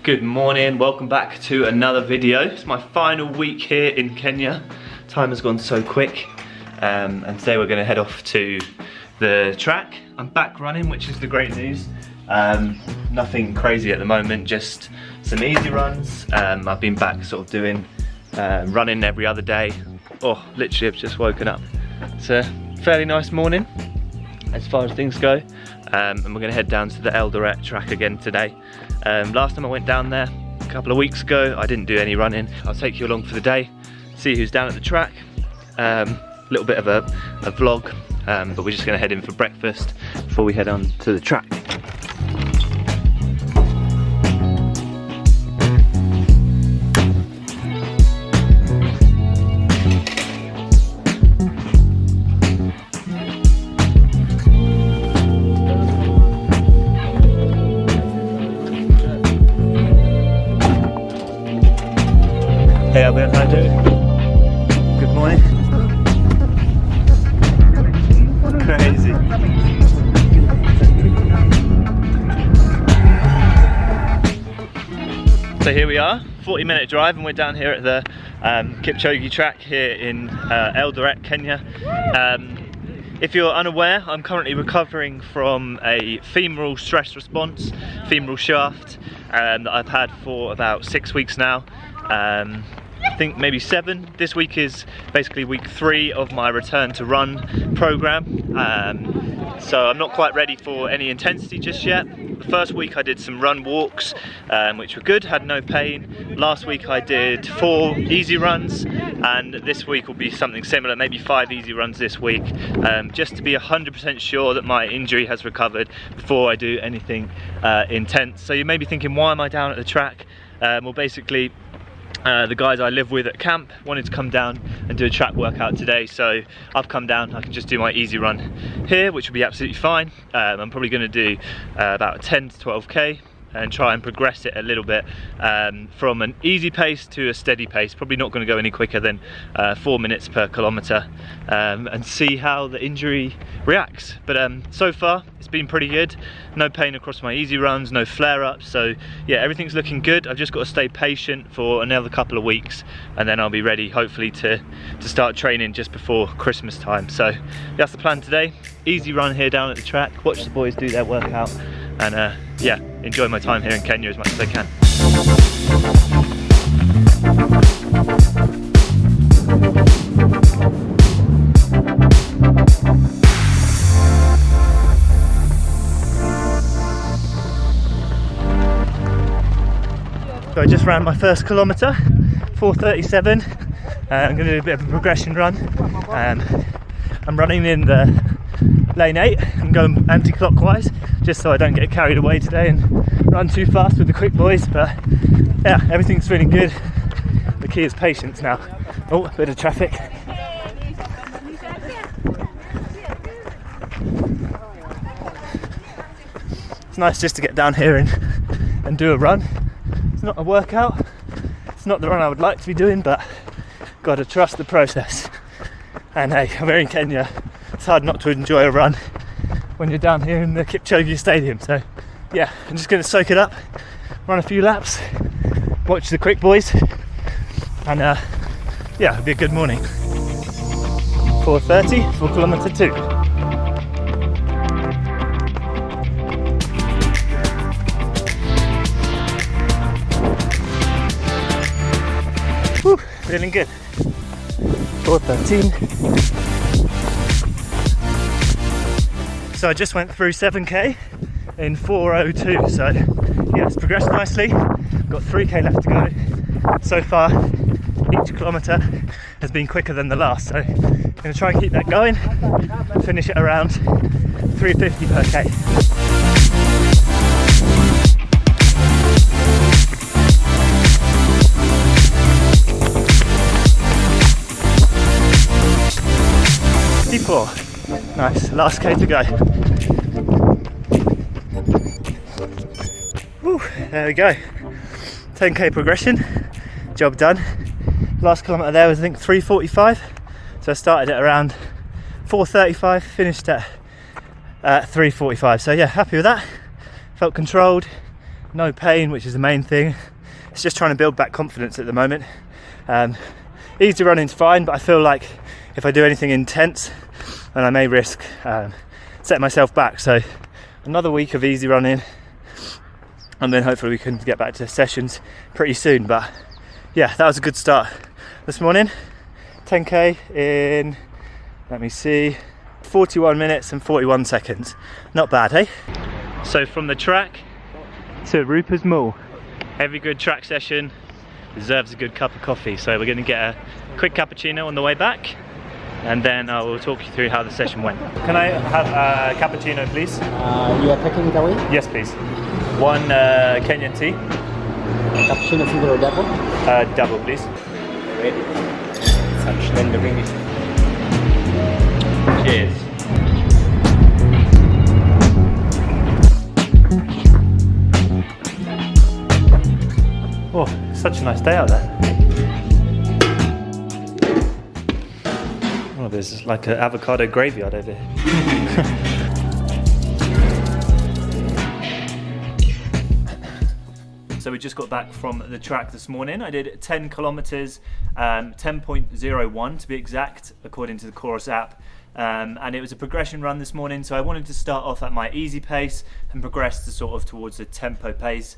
Good morning, welcome back to another video. It's my final week here in Kenya. Time has gone so quick, and today we're going to head off to the track. I'm back running, which is the great news. Nothing crazy at the moment, just some easy runs. I've been back sort of doing running every other day. Oh, literally I've just woken up. It's a fairly nice morning as far as things go, and we're going to head down to the Eldoret track again today. Last time I went down there a couple of weeks ago, I didn't do any running. I'll take you along for the day, see who's down at the track. Little bit of a vlog, but we're just going to head in for breakfast before we head on to the track. Hey Albert, how are you doing? Good morning. Crazy. So here we are, 40-minute drive, and we're down here at the Kipchoge track here in Eldoret, Kenya. If you're unaware, I'm currently recovering from a femoral stress response, femoral shaft, that I've had for about 6 weeks now. I think maybe 7. This week is basically week 3 of my return to run program. So I'm not quite ready for any intensity just yet. The first week I did some run walks, which were good, had no pain. Last week I did 4 easy runs, and this week will be something similar, maybe 5 easy runs this week, just to be 100% sure that my injury has recovered before I do anything intense. So you may be thinking, why am I down at the track? Well, basically, the guys I live with at camp wanted to come down and do a track workout today, so I've come down. I can just do my easy run here, which will be absolutely fine. I'm probably going to do about 10 to 12k and try and progress it a little bit, from an easy pace to a steady pace. Probably not going to go any quicker than 4 minutes per kilometre, and see how the injury reacts. But so far it's been pretty good. No pain across my easy runs, no flare-ups, so yeah, everything's looking good. I've just got to stay patient for another couple of weeks, and then I'll be ready hopefully to start training just before Christmas time. So that's the plan today. Easy run here down at the track, watch the boys do their workout, and yeah, enjoy my time here in Kenya as much as I can. So I just ran my first kilometre, 4:37. I'm going to do a bit of a progression run. I'm running in the lane 8. I'm going anti-clockwise just so I don't get carried away today and run too fast with the quick boys. But yeah, everything's feeling good. The key is patience now. Oh, a bit of traffic. It's nice just to get down here and do a run. It's not a workout, it's not the run I would like to be doing, but got to trust the process. And hey, I'm here in Kenya, it's hard not to enjoy a run when you're down here in the Kipchoge Stadium. So yeah, I'm just going to soak it up, run a few laps, watch the quick boys, and yeah, it'll be a good morning. 4:30 for kilometre 2. Whew, feeling good. 4:13. So I just went through 7k in 4:02. So yeah, it's progressed nicely. Got 3k left to go. So far, each kilometre has been quicker than the last. So I'm going to try and keep that going. Finish it around 3:50 per k. Nice, last k to go. Woo, there we go. 10k progression, job done. Last kilometre there was I think 3:45, so I started at around 4:35, finished at 3:45. So yeah, happy with that. Felt controlled, no pain, which is the main thing. It's just trying to build back confidence at the moment. Easy running's fine, but I feel like if I do anything intense, then I may risk setting myself back. So another week of easy running, and then hopefully we can get back to sessions pretty soon. But yeah, that was a good start this morning. 10k in, let me see, 41 minutes and 41 seconds. Not bad, hey? So from the track to Rupert's Mall, every good track session deserves a good cup of coffee. So we're going to get a quick cappuccino on the way back, and then I will talk you through how the session went. Can I have a cappuccino, please? You are taking it away? Yes, please. One Kenyan tea. Cappuccino single or double? Double, please. Ready? Schnell bring it. Cheers. Oh, such a nice day out there. Oh, there's like an avocado graveyard over here. So we just got back from the track this morning. I did 10 kilometers, 10.01 to be exact, according to the Coros app. And it was a progression run this morning, so I wanted to start off at my easy pace and progress to sort of towards the tempo pace,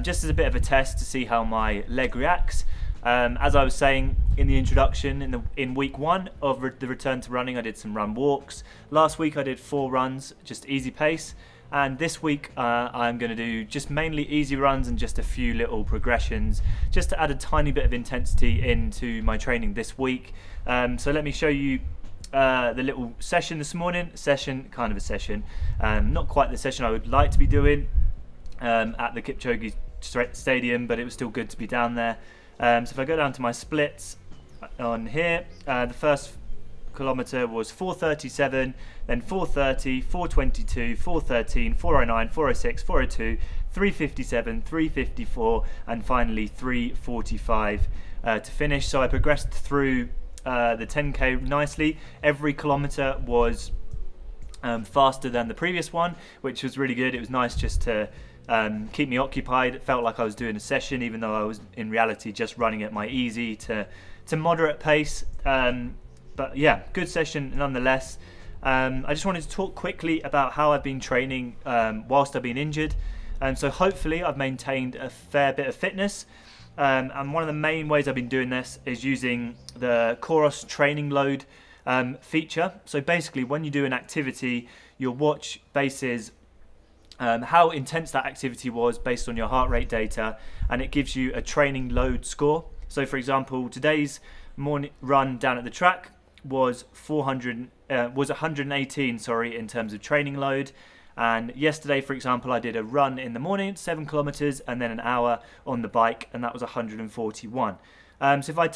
just as a bit of a test to see how my leg reacts. As I was saying in the introduction, in week 1 of the return to running, I did some run walks. Last week I did 4 runs, just easy pace. And this week I'm going to do just mainly easy runs and just a few little progressions, just to add a tiny bit of intensity into my training this week. So let me show you the little session this morning. Kind of a session, not quite the session I would like to be doing at the Kipchoge Stadium, but it was still good to be down there. So if I go down to my splits on here, the first kilometer was 4:37, then 4:30, 4:22, 4:13, 4:09, 4:06, 4:02, 3:57, 3:54, and finally 3:45 to finish. So I progressed through the 10k nicely. Every kilometer was faster than the previous one, which was really good. It was nice just to keep me occupied. It felt like I was doing a session, even though I was in reality just running at my easy to moderate pace. But yeah, good session nonetheless. I just wanted to talk quickly about how I've been training whilst I've been injured. So hopefully I've maintained a fair bit of fitness. And one of the main ways I've been doing this is using the Coros training load feature. So basically when you do an activity, your watch bases how intense that activity was based on your heart rate data, and it gives you a training load score. So for example, today's morning run down at the track was 118 in terms of training load. And yesterday, for example, I did a run in the morning, 7 kilometers, and then an hour on the bike, and that was 141. So if I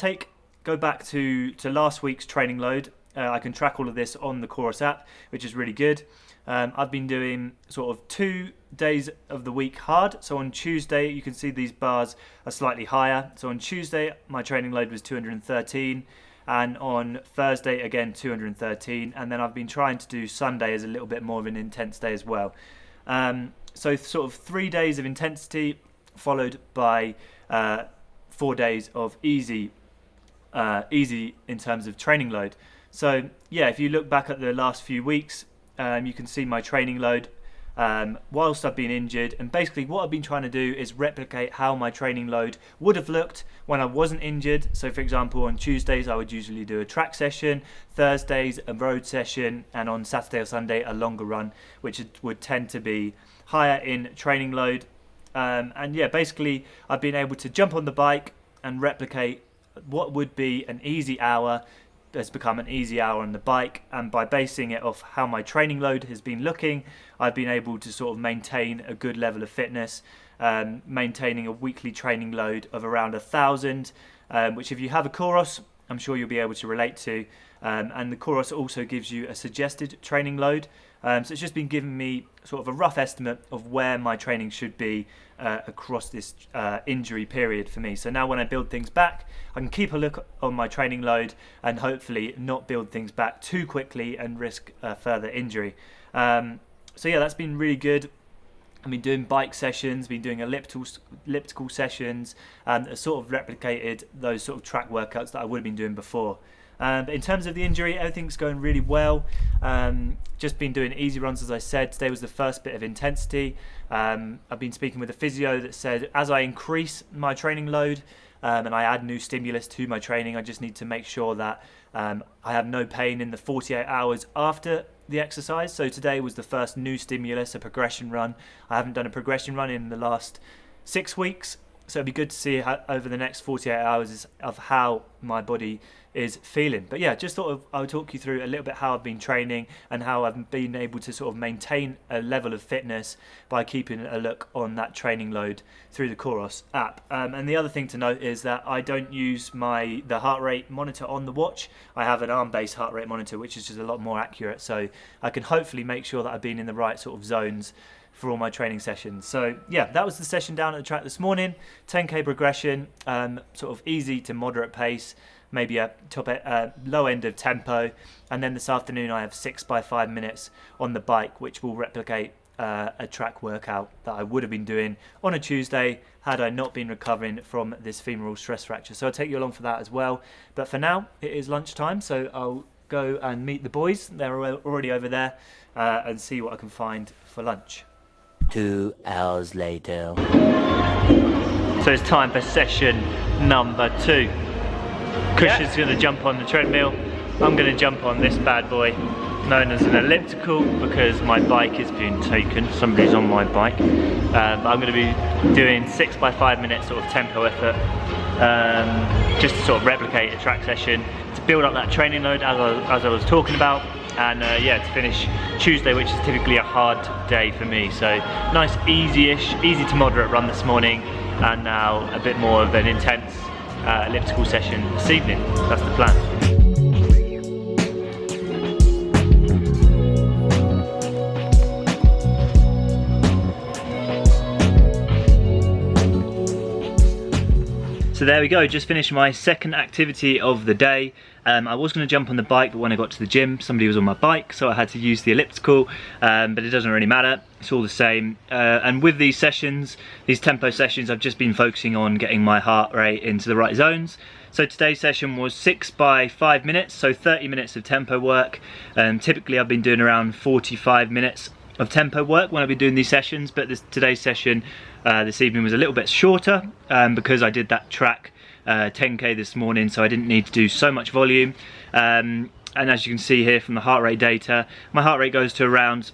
go back to last week's training load, I can track all of this on the Coros app, which is really good. I've been doing sort of 2 days of the week hard. So on Tuesday, you can see these bars are slightly higher. So on Tuesday, my training load was 213. And on Thursday, again, 213. And then I've been trying to do Sunday as a little bit more of an intense day as well. So sort of 3 days of intensity followed by 4 days of easy in terms of training load. So yeah, if you look back at the last few weeks, you can see my training load whilst I've been injured, and basically what I've been trying to do is replicate how my training load would have looked when I wasn't injured. So for example, on Tuesdays I would usually do a track session, Thursdays a road session, and on Saturday or Sunday a longer run, which would tend to be higher in training load. And yeah, basically I've been able to jump on the bike and replicate what would be an easy hour has become an easy hour on the bike, and by basing it off how my training load has been looking, I've been able to sort of maintain a good level of fitness, maintaining a weekly training load of around 1,000, which if you have a Coros, I'm sure you'll be able to relate to. And the Coros also gives you a suggested training load. So it's just been giving me sort of a rough estimate of where my training should be across this injury period for me. So now when I build things back, I can keep a look on my training load and hopefully not build things back too quickly and risk further injury. So yeah, that's been really good. I've been doing bike sessions, been doing elliptical sessions, and sort of replicated those sort of track workouts that I would have been doing before. But in terms of the injury, everything's going really well. Just been doing easy runs, as I said. Today was the first bit of intensity. I've been speaking with a physio that said as I increase my training load and I add new stimulus to my training, I just need to make sure that I have no pain in the 48 hours after the exercise. So today was the first new stimulus, a progression run. I haven't done a progression run in the last 6 weeks, so it'd be good to see how, over the next 48 hours of how my body is feeling. But yeah, just thought I would talk you through a little bit how I've been training and how I've been able to sort of maintain a level of fitness by keeping a look on that training load through the Coros app. And the other thing to note is that I don't use the heart rate monitor on the watch. I have an arm-based heart rate monitor, which is just a lot more accurate, so I can hopefully make sure that I've been in the right sort of zones for all my training sessions. So yeah, that was the session down at the track this morning. 10k progression, sort of easy to moderate pace, maybe a low end of tempo, and then this afternoon I have 6 by 5 minutes on the bike, which will replicate a track workout that I would have been doing on a Tuesday had I not been recovering from this femoral stress fracture. So I'll take you along for that as well. But for now, it is lunchtime, so I'll go and meet the boys. They're already over there, and see what I can find for lunch. 2 hours later. So it's time for session number 2. Christian's going to jump on the treadmill. I'm going to jump on this bad boy known as an elliptical because my bike is being taken. Somebody's on my bike. But I'm going to be doing 6 by 5 minutes sort of tempo effort, just to sort of replicate a track session to build up that training load as I was talking about. And yeah, to finish Tuesday, which is typically a hard day for me. So nice, easy to moderate run this morning, and now a bit more of an intense elliptical session this evening. That's the plan. So there we go, just finished my second activity of the day. I was going to jump on the bike, but when I got to the gym, somebody was on my bike, so I had to use the elliptical, but it doesn't really matter, it's all the same. And with these sessions, these tempo sessions, I've just been focusing on getting my heart rate into the right zones. So today's session was 6 by 5 minutes, so 30 minutes of tempo work. Typically I've been doing around 45 minutes of tempo work when I've been doing these sessions, but today's session this evening was a little bit shorter because I did that track 10k this morning, so I didn't need to do so much volume. And as you can see here from the heart rate data, my heart rate goes to around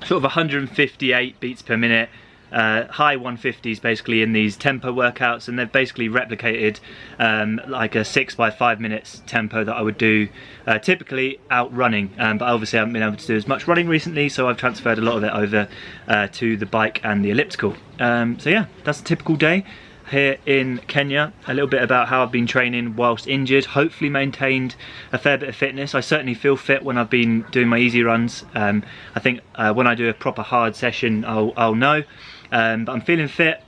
sort of 158 beats per minute, high 150s basically in these tempo workouts, and they've basically replicated like a 6 by 5 minutes tempo that I would do typically out running, but obviously I haven't been able to do as much running recently, so I've transferred a lot of it over to the bike and the elliptical. So yeah, that's a typical day here in Kenya. A little bit about how I've been training whilst injured, hopefully maintained a fair bit of fitness. I certainly feel fit when I've been doing my easy runs. I think when I do a proper hard session I'll know, but I'm feeling fit,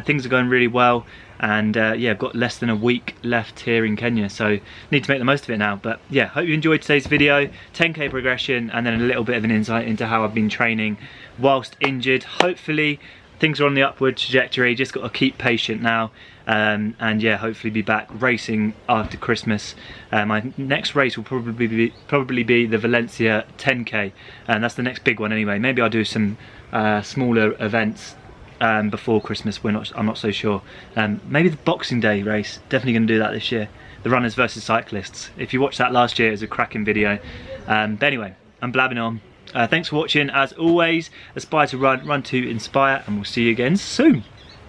things are going really well, and yeah, I've got less than a week left here in Kenya, so need to make the most of it now. But yeah, hope you enjoyed today's video. 10k progression, and then a little bit of an insight into how I've been training whilst injured. Hopefully things are on the upward trajectory, just got to keep patient now, and yeah, hopefully be back racing after Christmas. My next race will probably be the Valencia 10k, and that's the next big one anyway. Maybe I'll do some smaller events before Christmas. I'm not so sure. Maybe the Boxing Day race, definitely going to do that this year. The runners versus cyclists. If you watched that last year, it was a cracking video. But anyway, I'm blabbing on. Thanks for watching. As always, aspire to run to inspire, and we'll see you again soon.